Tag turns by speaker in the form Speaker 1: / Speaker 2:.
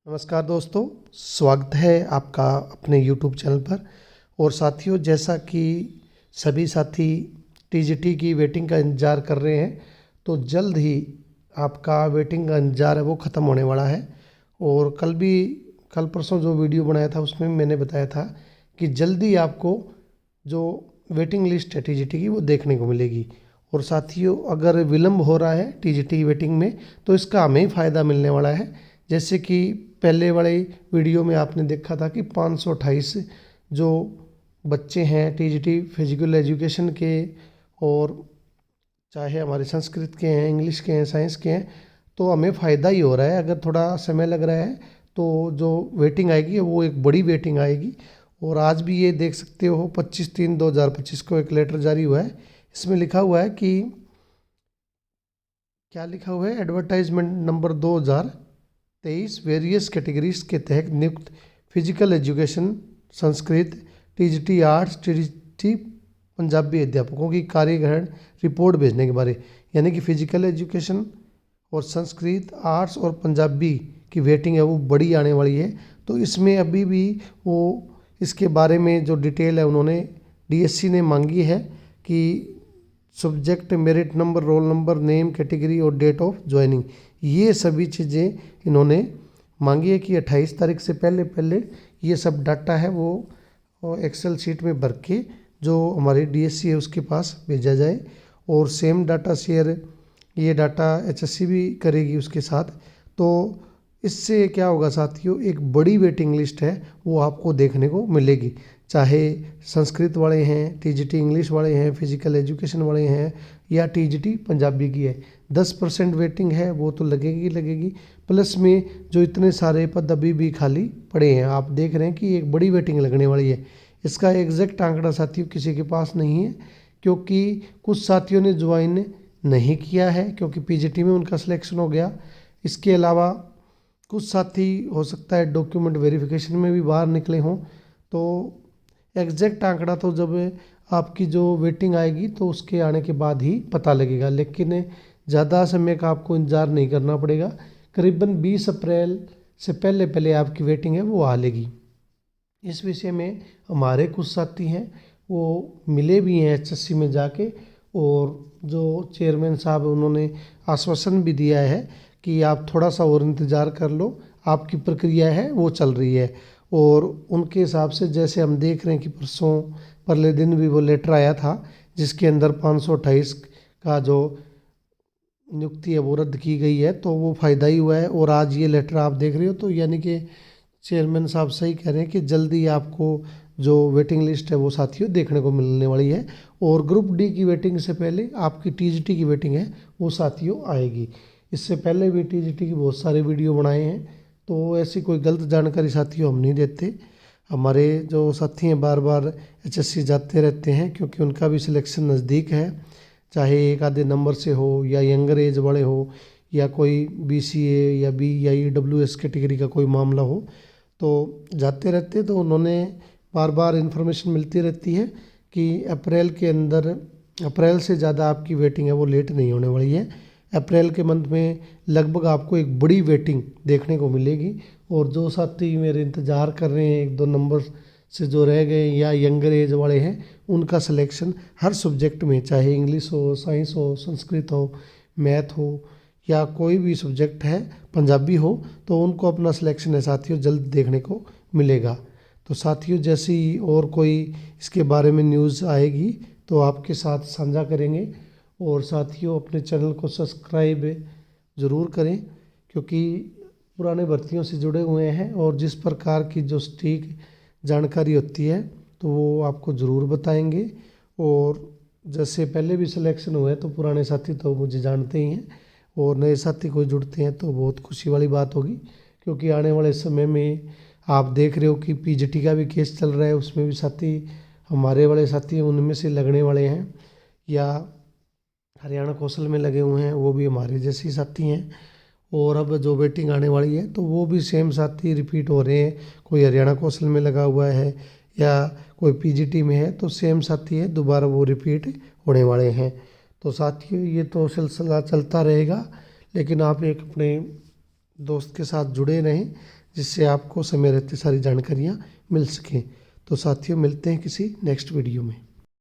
Speaker 1: नमस्कार दोस्तों, स्वागत है आपका अपने YouTube चैनल पर। और साथियों, जैसा कि सभी साथी टीजीटी की वेटिंग का इंतज़ार कर रहे हैं, तो जल्द ही आपका वेटिंग का इंतज़ार है वो ख़त्म होने वाला है। और कल परसों जो वीडियो बनाया था उसमें मैंने बताया था कि जल्दी आपको जो वेटिंग लिस्ट है टीजीटी की वो देखने को मिलेगी। और साथियों, अगर विलम्ब हो रहा है टीजीटी की वेटिंग में तो इसका हमें फ़ायदा मिलने वाला है। जैसे कि पहले वाले वीडियो में आपने देखा था कि 528 जो बच्चे हैं टीजीटी फिजिकल एजुकेशन के, और चाहे हमारे संस्कृत के हैं, इंग्लिश के हैं, साइंस के हैं, तो हमें फ़ायदा ही हो रहा है। अगर थोड़ा समय लग रहा है तो जो वेटिंग आएगी वो एक बड़ी वेटिंग आएगी। और आज भी ये देख सकते हो 25/3/2025 को एक लेटर जारी हुआ है। इसमें लिखा हुआ है कि क्या लिखा हुआ है, एडवर्टाइजमेंट नंबर 2023 वेरियस कैटेगरीज के तहत नियुक्त physical education, Sanskrit, TGT arts, TGT Punjabi अध्यापकों की कार्यग्रहण रिपोर्ट भेजने के बारे। यानी कि फिजिकल एजुकेशन और संस्कृत, आर्ट्स और पंजाबी की वेटिंग है वो बड़ी आने वाली है। तो इसमें अभी भी वो इसके बारे में जो डिटेल है उन्होंने डीएससी ने मांगी है कि subject, merit number, roll number, name, category और डेट ऑफ ज्वाइनिंग, ये सभी चीज़ें इन्होंने मांगी है कि 28 तारीख से पहले पहले ये सब डाटा है वो एक्सेल शीट में भर के जो हमारी डीएससी है उसके पास भेजा जाए। और सेम डाटा शेयर ये डाटा एचएससी भी करेगी उसके साथ। तो इससे क्या होगा साथियों, एक बड़ी वेटिंग लिस्ट है वो आपको देखने को मिलेगी। चाहे संस्कृत वाले हैं, टीजीटी इंग्लिश वाले हैं, फिजिकल एजुकेशन वाले हैं, या टीजीटी पंजाबी की है, 10% वेटिंग है वो तो लगेगी लगेगी। प्लस में जो इतने सारे पद अभी भी खाली पड़े हैं, आप देख रहे हैं कि एक बड़ी वेटिंग लगने वाली है। इसका एग्जैक्ट आंकड़ा साथियों किसी के पास नहीं है, क्योंकि कुछ साथियों ने ज्वाइन नहीं किया है क्योंकि पीजीटी में उनका सिलेक्शन हो गया। इसके अलावा कुछ साथी हो सकता है डॉक्यूमेंट वेरिफिकेशन में भी बाहर निकले हों। तो एग्जैक्ट आंकड़ा तो जब आपकी जो वेटिंग आएगी तो उसके आने के बाद ही पता लगेगा, लेकिन ज़्यादा समय का आपको इंतज़ार नहीं करना पड़ेगा। करीबन 20 अप्रैल से पहले पहले आपकी वेटिंग है वो आ लेगी। इस विषय में हमारे कुछ साथी हैं वो मिले भी हैं एचएससी में जाके, और जो चेयरमैन साहब उन्होंने आश्वासन भी दिया है कि आप थोड़ा सा और इंतज़ार कर लो, आपकी प्रक्रिया है वो चल रही है। और उनके हिसाब से जैसे हम देख रहे हैं कि परसों परले दिन भी वो लेटर आया था जिसके अंदर 528 का जो नियुक्ति है वो रद्द की गई है, तो वो फ़ायदा ही हुआ है। और आज ये लेटर आप देख रहे हो, तो यानी कि चेयरमैन साहब सही कह रहे हैं कि जल्दी आपको जो वेटिंग लिस्ट है वो साथियों देखने को मिलने वाली है। और ग्रुप डी की वेटिंग से पहले आपकी टीजीटी की वेटिंग है वो साथियों आएगी। इससे पहले भी टीजीटी की बहुत सारे वीडियो बनाए हैं, तो ऐसी कोई गलत जानकारी साथियों हम नहीं देते। हमारे जो साथी हैं बार बार एचएससी जाते रहते हैं क्योंकि उनका भी सिलेक्शन नज़दीक है, चाहे एक आधे नंबर से हो या यंगर एज वाले हो या कोई बीसीए या बी या ईडब्ल्यूएस कैटेगरी का कोई मामला हो, तो जाते रहते। तो उन्होंने बार बार इन्फॉर्मेशन मिलती रहती है कि अप्रैल के अंदर, अप्रैल से ज़्यादा आपकी वेटिंग है वो लेट नहीं होने वाली है। अप्रैल के मंथ में लगभग आपको एक बड़ी वेटिंग देखने को मिलेगी। और जो साथी मेरे इंतज़ार कर रहे हैं एक दो नंबर से जो रह गए या यंगर एज वाले हैं, उनका सिलेक्शन हर सब्जेक्ट में, चाहे इंग्लिश हो, साइंस हो, संस्कृत हो, मैथ हो या कोई भी सब्जेक्ट है, पंजाबी हो, तो उनको अपना सिलेक्शन है साथियों जल्द देखने को मिलेगा। तो साथियों, जैसी और कोई इसके बारे में न्यूज़ आएगी तो आपके साथ साझा करेंगे। और साथियों, अपने चैनल को सब्सक्राइब ज़रूर करें क्योंकि पुराने भर्तियों से जुड़े हुए हैं और जिस प्रकार की जो सटीक जानकारी होती है तो वो आपको ज़रूर बताएंगे। और जैसे पहले भी सिलेक्शन हुए तो पुराने साथी तो मुझे जानते ही हैं, और नए साथी कोई जुड़ते हैं तो बहुत खुशी वाली बात होगी। क्योंकि आने वाले समय में आप देख रहे हो कि पीजीटी का भी केस चल रहा है, उसमें भी साथी हमारे वाले साथी उनमें से लगने वाले हैं, या हरियाणा कौशल में लगे हुए हैं वो भी हमारे जैसे ही साथी हैं। और अब जो वेटिंग आने वाली है तो वो भी सेम साथी रिपीट हो रहे हैं, कोई हरियाणा कौशल में लगा हुआ है या कोई पीजीटी में है, तो सेम साथी है दोबारा वो रिपीट होने वाले हैं। तो साथियों, ये तो सिलसिला चलता रहेगा, लेकिन आप एक अपने दोस्त के साथ जुड़े रहें, जिससे आपको समय रहते सारी जानकारियाँ मिल सकें। तो साथियों, मिलते हैं किसी नेक्स्ट वीडियो में।